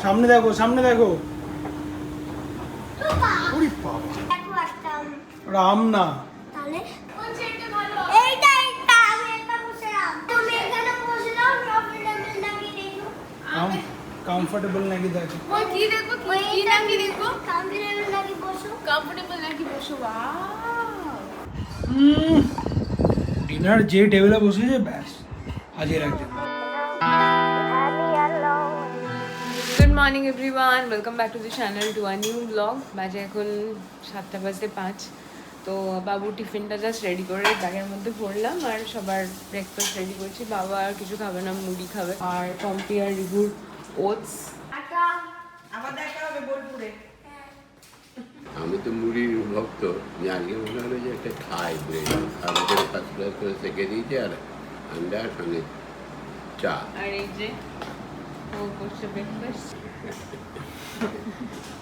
সামনে দেখো, সামনে দেখো। ওরে বাবা, ওটা আম না। তাহলে এইটা এইটা আমি এটা বসেলাম, তুমি এখানে বসলাম, কমফোর্টেবল নাকি দেখো। কমফোর্টেবল নাকি দেখো। ওই কি দেখবো, কি নাকি দেখবো, কমফোর্টেবল নাকি বসো। কমফোর্টেবল নাকি বসো। ডিনার যে টেবিলে বসেছে ব্যাস হাজির একজন। Good morning everyone, welcome back to the channel to a new blog. বাজে এখন 7:05। তো বাবু টিফিনটা জাস্ট রেডি করে ব্যাগের মধ্যে ভরলাম আর সবার ব্রেকফাস্ট রেডি করছি। বাবা আর কিছু খাবে না, মুড়ি খাবে আর পম্পি আর রিগুর ওটস। আবার দেখা হবে বোলপুরে। আমি তো মুড়ির ভক্ত, আগে মনে হলো যে একটা খাই ব্রেড ভালো করে ফার্স্ট ক্লাস করে সেঁকে দিয়েছে আর আন্ডার সঙ্গে চা। আর এই যে ও করছে ব্রেকফাস্ট।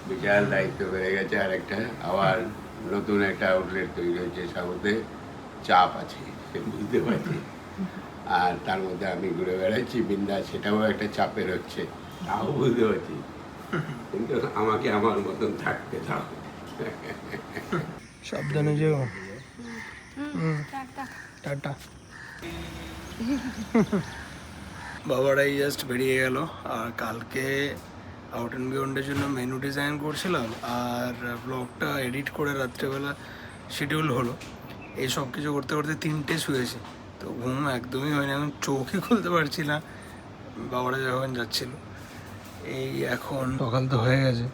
বিশাল দায়িত্ব বেড়ে গেছে। আর একটা আবার নতুন একটা আউটলেট তৈরি হয়েছে, সাথে চাপ আছে সে বুঝতে পারছি। আর তার মধ্যে আমি ঘুরে বেড়াচ্ছি বিন্দাস, সেটাও একটা চাপের হচ্ছে, তাও বুঝতে পারছি। কিন্তু আমাকে আমার মতন থাকতে দাও। সাবধানে যেও। টাটা। বাবারাই জাস্ট বেরিয়ে গেল। আর কালকে আউট অ্যান্ড বিয়ন্ডের জন্য মেনু ডিজাইন করছিলাম আর ব্লগটা এডিট করে রাত্রেবেলা শিডিউল হলো। এই সব কিছু করতে করতে 3টে শুয়েছি, তো ঘুম একদমই হয়নি, আমি চোখই খুলতে পারছি না বাবারা যখন যাচ্ছিল। এই এখন সকাল তো হয়ে গেছে,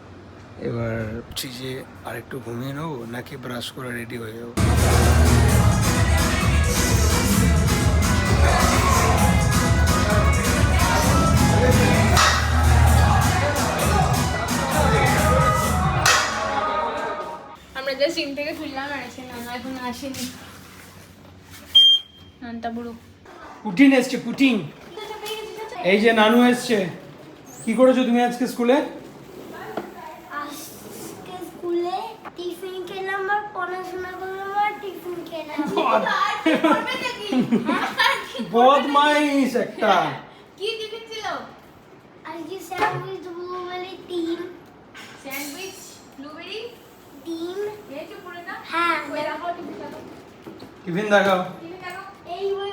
এবার ভাবছি যে আরেকটু ঘুমিয়ে নেবো নাকি ব্রাশ করে রেডি হয়ে যাবো। আমরা জাস্ট জিম থেকে ফিরলাম আর এসে নানা এখন আসেনি। নানটা বুড়ো পুটিন এসছে, পুটিন। এই যে নানু এসছে। কি করেছো তুমি আজকে স্কুলে? আজকে স্কুলে টিফিন খেলাম আর পড়াশোনা করলাম আর টিফিন খেলাম। বদমাইশ একটা। কি টিফিন ছিল? আজকে স্যান্ডউইচ ব্লুবেরি ডিম। স্যান্ডউইচ ব্লুবেরি ডিম। খেয়েছো পুরো না? হ্যাঁ। ওই রাখো টিফিন রাখো। টিফিন দেখাও। টিফিন রাখো। এই ওই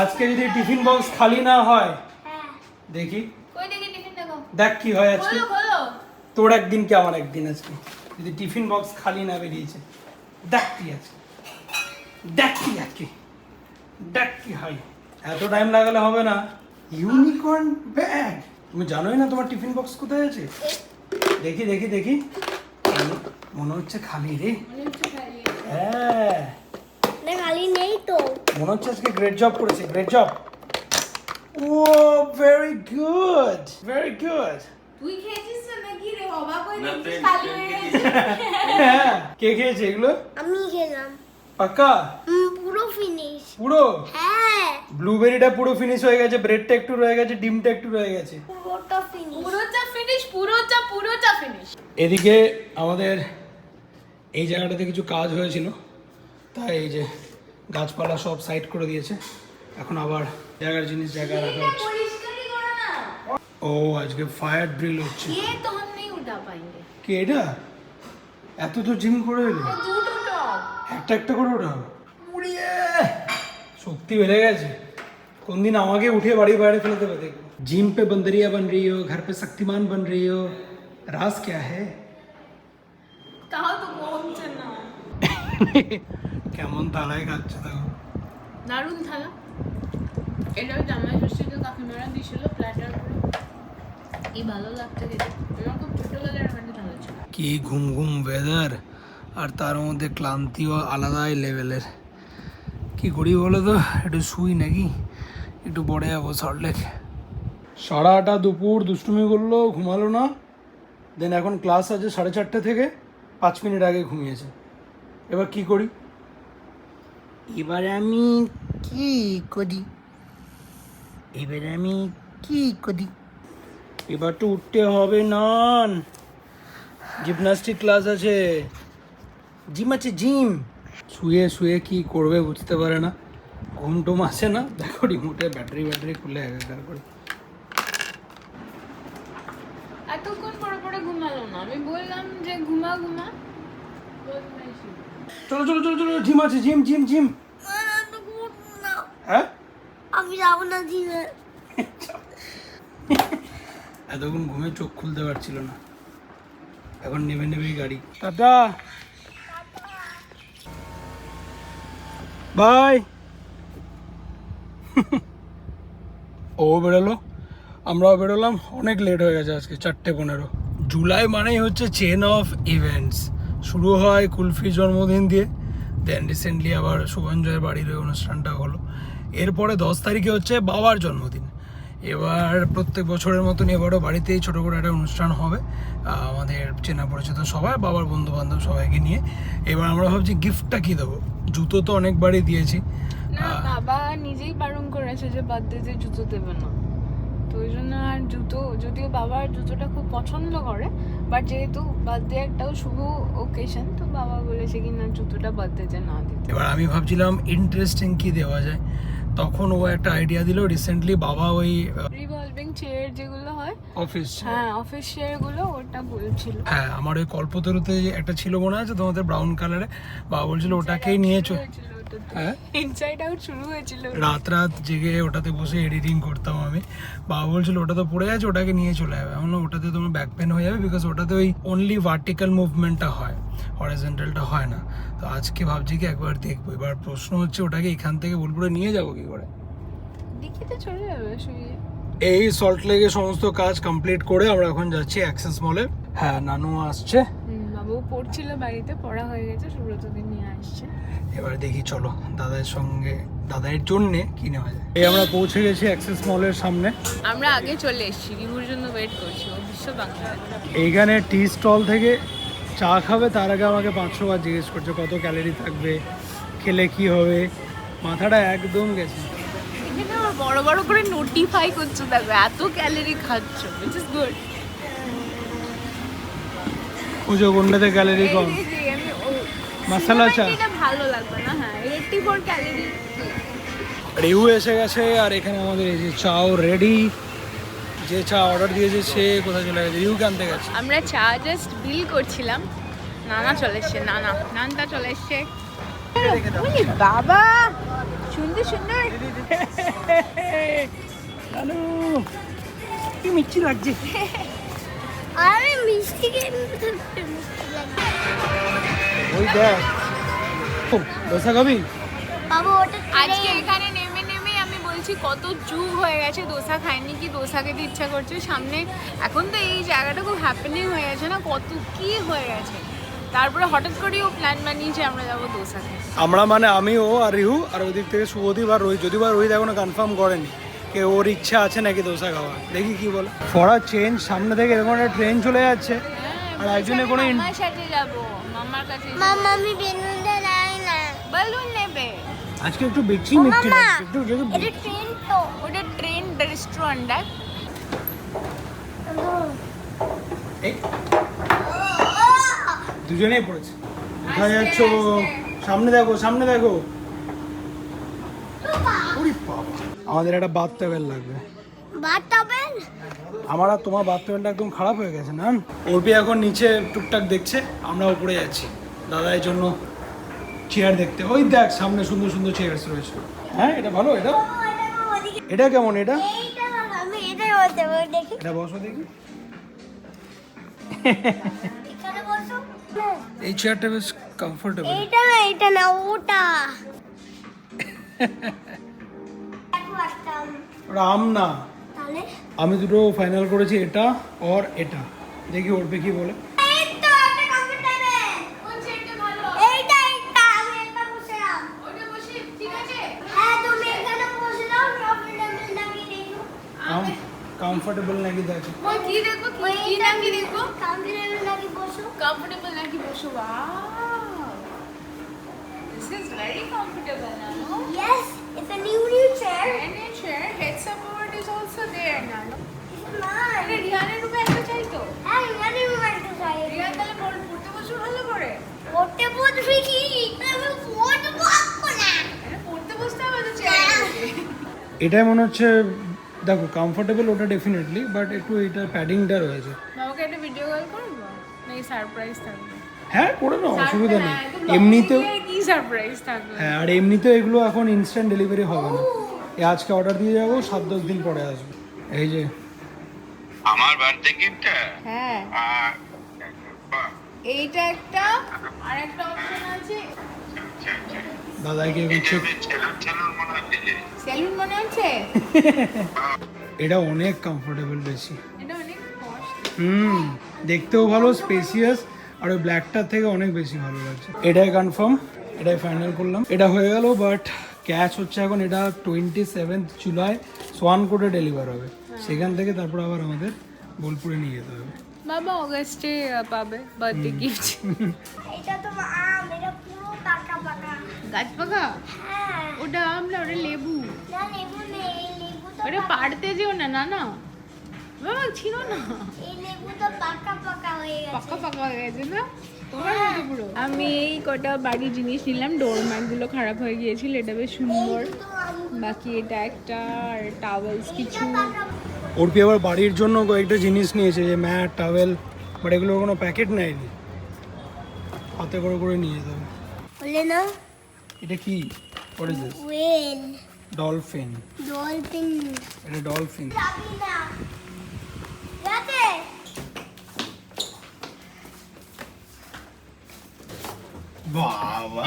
আজকে যদি টিফিন বক্স খালি না হয়, হ্যাঁ। দেখি কই দেখি টিফিন দেখো। দেখ কি হয় আজকে। খোলো খোলো। তোর একদিন কি আমার একদিন আজকে, যদি টিফিন বক্স খালি না বেরিয়েছে। দেখ কি আছে, দেখ কি আছে, দেখ কি হয়। এত টাইম লাগালে হবে না। ইউনিকর্ন ব্যাগ, তুমি জানোই না তোমার টিফিন বক্স কোথায় আছে? দেখি দেখি দেখি, মনে হচ্ছে খালি রে। মনে হচ্ছে খালি। হ্যাঁ, না খালি নেই তো। মনে হচ্ছে আজকে গ্রেট জব করেছে, গ্রেট জব। ও ভেরি গুড, ভেরি গুড। তুই খেয়েছিস না নাকি রে? বাবা কই দেখছিস খালি হয়ে গেছে। হ্যাঁ, কে খেয়েছে এগুলো? আমি খেলাম। পাক্কা পুরো ফিনিশ। পুরো? হ্যাঁ, ব্লুবেরিটা পুরো ফিনিশ হয়ে গেছে, ব্রেডটা একটু রয়ে গেছে, ডিমটা একটু রয়ে গেছে। পুরোটা ফিনিশ। পুরোটা ফিনিশ, পুরোটা ফিনিশ। এদিকে আমাদের এই জায়গাটাতে কিছু কাজ হয়েছিল, তাই এই যে গাছপালা সব সাইড করে দিয়েছে। এখন আবার জায়গার জিনিস জায়গায় রাখা হচ্ছে। পরিষ্কারই করো না। ও আজকে ফায়ার ড্রিল হচ্ছে। ये तो हम नहीं उठा पाएंगे। কি এটা? এত তো জিম করে এলে, दूध उठाओ। একটা একটা করে ওঠা উড়িয়ে শক্তি বেড়ে গেছে। কোন দিন আমাকে উঠে বাড়ি বাইরে ফেলে দেবে দেখো। जिम पे बंदरिया बन रही हो, घर पे शक्तिमान बन रही हो, राज क्या है? कहा तो পৌঁছে না। কেমন তালায় খাচ্ছে দেখো। দারুণ থালা। এটা জামাই ষষ্ঠীতে কাকিমারা দিয়েছিল প্ল্যাটার করে। কি ভালো লাগছে খেতে। আমার খুব ছোটবেলার একটা থালা ছিল। কি ঘুম ঘুম ওয়েদার, আর তার মধ্যে ক্লান্তিও আলাদাই লেভেলের। কি করি বলো তো, একটু শুই নাকি, একটু পড়ে যাবো সল্টলেক। 8:30 দুপুর দুষ্টুমি করলো, ঘুমালো না। দেন এখন ক্লাস আছে 4:30 থেকে, 5 মিনিট আগে ঘুমিয়েছে। এবার কি করি? এবার আমি কি করি? এবার তো উঠতে হবে না, জিমনাস্টিক ক্লাস আছে, জিম আছে, জিম। শুয়ে শুয়ে কি করবে বুঝতে পারে না, ঘুম টুম আসে না। দেখো রিমোটে ব্যাটারি খুলে একাকার করে। এতক্ষণ পরে পরে ঘুমালো না, আমি বললাম যে ঘুমা ঘুমা। চলো চলো চলো চলো, জিম আছে, জিম জিম জিম। হ্যাঁ আমি যাবো না জিমে। এতক্ষণ ঘুমে চোখ খুলতে পারছিল না, এখন নেবে নেবেই গাড়ি। Tata bye. ও বেরোলো, আমরাও বেরোলাম, অনেক লেট হয়ে গেছে আজকে, 4:15। জুলাই মানেই হচ্ছে চেন অফ ইভেন্টস। শুরু হয় কুলফির জন্মদিন দিয়ে, দেন রিসেন্টলি আবার শুভঞ্জয়ের বাড়ির ওই অনুষ্ঠানটা হলো। এরপরে 10 তারিখে হচ্ছে বাবার জন্মদিন। এবার প্রত্যেক বছরের মতন এবারও বাড়িতেই ছোটো করে একটা অনুষ্ঠান হবে, আমাদের চেনা পরিচিত সবাই, বাবার বন্ধু বান্ধব সবাইকে নিয়ে। এবার আমরা ভাবছি গিফটটা কী দেবো। জুতো তো অনেকবারই দিয়েছি। না, বাবা নিজেই বারণ করেছে যে বার্থডেতে জুতো দেবে না, তো ওই জন্য আর জুতো, যদিও বাবার জুতোটা খুব পছন্দ করে, বাট যেহেতু বার্থডে একটাও শুভ ওকেশন, তো বাবা বলেছে কি না জুতোটা বার্থডেতে না দিতে। এবার আমি ভাবছিলাম ইন্টারেস্টিং কি দেওয়া যায়, তখন ও একটা আইডিয়া দিল। রিসেন্টলি বাবা ওই রিভলভিং চেয়ার যেগুলো হয়, অফিস, হ্যাঁ অফিস চেয়ার গুলো, ওটা বলছিল। হ্যাঁ আমার ওই কল্পতরুতে একটা ছিল মনে আছে তোমাদের, ব্রাউন কালারে, বাবা বলছিল ওটাকেই নিয়ে হ্যাঁ ইনসাইড আউট শুরু হয়েছিল, রাত রাত জেগে ওটাতে বসে এডিটিং করতাম আমি। বাবা বলছিল ওটা তো পড়ে আছে, ওটাকে নিয়ে চলে যাবে। এমন ওটাতে তোমার ব্যাক পেন হয়ে যাবে, বিকজ ওটাতে ওই অনলি ভার্টিক্যাল মুভমেন্টটা হয়, হরিজন্টালটা হয় না। তো আজকে ভাবছি কি একবার দেখবো। এবার প্রশ্ন হচ্ছে ওটাকে এখান থেকে বোলপুরে নিয়ে যাবো কি করে। দিকিতে চলে যাবে শুয়ে। এই সল্ট লেগে সমস্ত কাজ কমপ্লিট করে আমরা এখন যাচ্ছি অ্যাক্সেস মলে। হ্যাঁ নানু আসছে, বাবু পড়ছিল বাড়িতে, পড়া হয়ে গেছে, সুব্রতকে নিয়ে আসছে। এবার দেখি চলো দাদার সঙ্গে, দাদার জন্যে কি নেওয়া যায়। এই আমরা পৌঁছে গেছি অ্যাক্সেস মলের সামনে। আমরা আগে চলে এসেছি, রিভুর জন্য ওয়েট করছি, ও বিশ্ব বাংলা। এইখানে টি স্টল থেকে চা খাবে, তার আগে আমাকে 500 বার জিজ্ঞেস করছে কত ক্যালোরি থাকবে, খেলে কি হবে। মাথাটা একদম গেছে। এখানে আমার বড় বড় করে নোটিফাই করছো, দেখো এত ক্যালোরি খাচ্ছ, উইচ ইজ গুড। খুঁজো কোনটাতে ক্যালোরি কম। মশলা চা এটা ভালো লাগবে না, হ্যাঁ 84 ক্যালোরি। রিউ এসে গেছে, আর এখানে আমাদের এই যে চাও রেডি। যে চা অর্ডার দিয়েছে সে কোথায় চলে গেছে, রিউকে আনতে গেছে। আমরা চা জাস্ট বিল করছিলাম, নানা চলে এসছে, নানটা চলে এসছে। বাবা সুন্দর সুন্দর, হ্যালো কি মিষ্টি লাগছে। আরে মিষ্টি ওই দেখ দোসা খাবি। বাবু ওটা আজকে এখানে নেমে নেমে আমি বলছি কত যুগ হয়ে গেছে দোসা খাইনি, কি দোসা খেতে ইচ্ছা করছে সামনে। এখন তো এই জায়গাটা খুব হ্যাপেনিং হয়ে গেছে না, কত কি হয়ে গেছে। তারপরে হঠাৎ করেই ও প্ল্যান বানিয়েছে আমরা যাবো দোসা খেতে। আমরা মানে আমি, ও আর রিহু, আর ওই দিক থেকে শুভদীপ আর রোহিত। যদিও বা রোহিত এখনো কনফার্ম করেনি যে ওর ইচ্ছা আছে নাকি দোসা খাওয়া, দেখি কি বলে। ফরা চেঞ্জ, সামনে থেকে এরকম একটা ট্রেন চলে যাচ্ছে, আর একজনের কোনো মামার সাথে যাবো, মামার কাছে মামা আমি বেলুন দে নাই না। বেলুন নেবে। আজকে একটু বেশি মিষ্টি মামা, লাগছে, একটু এটা ট্রেন তো। ওটা ট্রেন রেস্টুরেন্ট দেখ। এই দুজনেই পড়েছে। কোথায় যাচ্ছ? সামনে দেখো, সামনে দেখো। ওরে বাবা, আমাদের একটা বাথ টেবিল লাগবে। বাতাবেন আমার আর তোমার বাথ টেবিলটা একদম খারাপ হয়ে গেছে না। অর্পি এখন নিচে টুকটাক দেখছে, আমরা উপরে যাচ্ছি দাদার জন্য চেয়ার দেখতে। ওই দেখ সামনে সুন্দর সুন্দর চেয়ার রয়েছে। হ্যাঁ এটা ভালো, এটা এটা কেমন, এটা এইটা ভালো, আমি এটাই বলতে পারি। দেখি এটা বসো দেখি। এখানে বসো। এই চেয়ারটা বেশ কমফোর্টেবল। এইটা না, এটা না, ওটা। দেখো একটা রাম না, তাহলে আমি দুটো ফাইনাল করেছি, এটা আর এটা। দেখি অর্পি কি বলে। এই তো একটা কম্পিউটার কোন সেটটা ভালো? এইটা আমি একটা বসেলাম। ওটা বসে ঠিক আছে। হ্যাঁ তুমি এখানে বসে নাও, কম্পিউটার নাকি দেখো। কমফোর্টেবল নাকি দেখো। ওই কি দেখো, কি নাকি দেখো, কম্পিউটার নাকি বসো। কমফোর্টেবল নাকি বসো। Wow, this is very comfortable নানো। Yes, it's a new chair. And a chair, head support is also there নানো। It's mine. আরে রিয়ানের রূপে একটা চাই তো। হ্যাঁ এখানে একটা চাই। রিয়ান তাহলে পড়তে বসো ভালো করে। পড়তে বসবি কি? আমি পড়তে বসবো না। আরে পড়তে বসতে হবে তো চেয়ারে। এটাই মনে হচ্ছে দেখো কমফোর্টেবল ওটা ডেফিনেটলি, বাট একটু এটা প্যাডিংটা রয়েছে। বাবাকে একটা ভিডিও কল করবো নাকি সারপ্রাইজ থাকবে? হ্যাঁ করে নাও, অসুবিধা নেই। এমনিতেও এমনিতেও কি সারপ্রাইজ থাকবে? হ্যাঁ, আর এমনিতেও এগুলো এখন ইনস্ট্যান্ট ডেলিভারি হবে না। এই আজকে অর্ডার দিয়ে যাবো, 7-10 দিন পরে আসবে। এই যে আমার বার্থডে গিফটটা হ্যাঁ, এইটা একটা, আর একটা অপশন আছে। দাদাকে হচ্ছে সেলুন মনে হচ্ছে? এটা অনেক কমফোর্টেবল বেশি। এটা অনেক কস্ট। দেখতেও ভালো, স্পেসিয়াস, আর ওই ব্ল্যাকটার থেকে অনেক বেশি ভালো লাগছে। এটাই কনফার্ম, এটাই ফাইনাল করলাম। এটা হয়ে গেল, বাট ক্যাচ হচ্ছে এখন এটা 27 জুলাই সোয়ান কোটে ডেলিভার হবে। সেখান থেকে তারপর আবার আমাদের বোলপুরে নিয়ে যেতে হবে। বাবা অগস্টে পাবে বার্থডে গিফট। এটা তো আম, এটা পুরো পাকা পাকা। গাছ পাকা? হ্যাঁ। ওটা আম না, ওটা লেবু। না লেবু নেই, লেবু তো ওটা পাড়তে যেও না, না না বাবা ছিল না, এই লেবু তো পাকা পাকা হয়ে গেছে। পাকা পাকা হয়ে গেছে না তোমার মতো পুরো। আমি এই কটা বাড়ির জিনিস নিলাম, ডোরম্যাট গুলো খারাপ হয়ে গিয়েছিল, এটা বেশ সুন্দর। এই দুটো আম, বাকি এটা একটা, আর টাওয়েলস কিছু। এটা পাকা। ওরপি আবার বাড়ির জন্য কয়েকটা জিনিস নিয়েছে, যে ম্যাট, টাওয়েল, বাট এগুলোর কোনো প্যাকেট নেয়নি, হাতে করে করে নিয়ে যেতে হবে। বলে না এটা কি? What is this? Well, dolphin. Dolphin. এটা ডলফিন। যাবি না যাতে বাবা,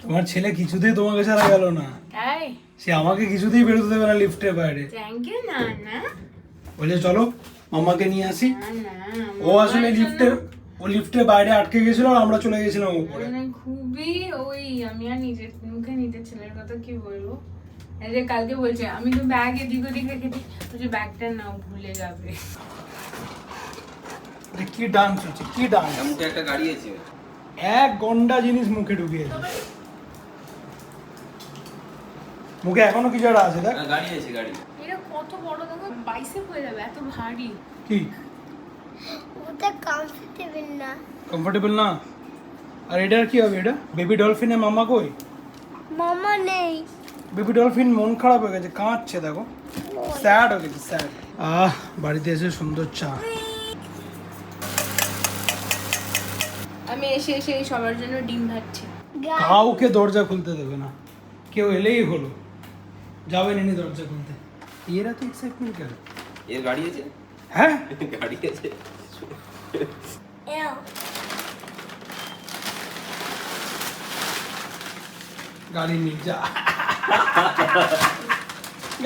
তোমার ছেলে কিছুতেই তোমাকে ছাড়া গেল না। তাই? সে আমাকে কিছুতেই বেরোতে দেবে না লিফটের বাইরে। Thank you. না না বলে চলো মামাকে নিয়ে আসি। না না, ও আসলে লিফটের বাইরে আটকে গেছিল, আর আমরা চলে গেছিলাম উপরে। মানে খুবই ওই, আমি আর নিজের মুখে নিজের ছেলের কথা কি বলবো। এই যে কালকে বলছে আমি তো ব্যাগ এদিক ওদিক রেখেছি, বলছে ব্যাগটা নাও, ভুলে যাবে। এটা কি ডান্স হচ্ছে, কি ডান্স! মুখে একটা গাড়ি আছে। এক গন্ডা জিনিস মুখে ঢুকিয়েছে। মুখে এখনো কিছু একটা আছে, দেখ। গাড়ি আছে গাড়ি। এটা কত বড় দেখো, বাইসেপ হয়ে যাবে, এত ভারী। কি ওটা কমফোর্টেবল না। কমফোর্টেবল না? আর এটার কি হবে? এটা বেবি ডলফিনের মামা কই? মামা নেই। বেবি ডলফিন মন খারাপ হয়ে গেছে, কাঁদছে, দেখো, স্যাড হয়ে গেছে, স্যাড। বাড়িতে এসে সুন্দর চা। আমি এসে এসে সবার জন্য ডিম ভাজছি। কাউকে দরজা খুলতে দেবে না, কেউ এলেই হলো, যাবেন এনে দরজা খুলতে। এরা তো এক্সাইটমেন্ট কেন? এর গাড়ি আছে। হ্যাঁ, গাড়ি আছে। এও গাড়ি নিয়ে যা,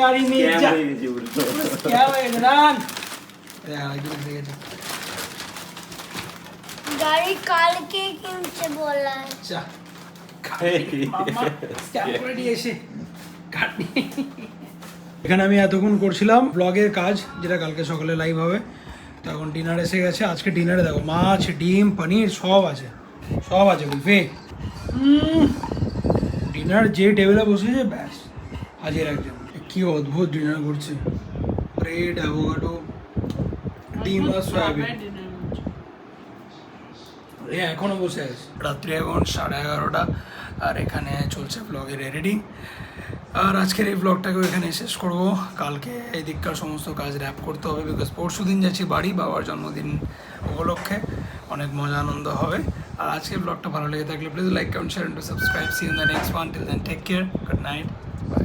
গাড়ি নিয়ে যা। क्या हुआ इमरान? यार इधर से गया। गाड़ी काल के किनसे बोला है? जा মামা স্ট্যাম্প করে দিয়ে এসে গাড়ি। এখানে আমি এতক্ষণ করছিলাম ব্লগের কাজ, যেটা কালকে সকালে লাইভ হবে। তো এখন ডিনার এসে গেছে। আজকে ডিনারে দেখো মাছ, ডিম, পনির সব আছে, সব আছে বুঝবে। ডিনার যে টেবিলে বসেছে ব্যাস হাজির একজন। কি অদ্ভুত ডিনার করছে, ব্রেড, অ্যাভোকাডো, ডিম আর সয়াবিন। এখনো বসে আছে। রাত্রি এখন 11:30, আর এখানে চলছে ব্লগের এডিটিং। আর আজকের এই ব্লগটাকেও এখানে শেষ করব। কালকে এই দিককার সমস্ত কাজ র্যাপ করতে হবে, বিকজ পরশু দিন যাচ্ছি বাড়ি বাবার জন্মদিন উপলক্ষে। অনেক মজা আনন্দ হবে। আর আজকের ব্লগটা ভালো লেগে থাকলে please like, comment, share and subscribe. See you in the next one. Till then take care, good night, by.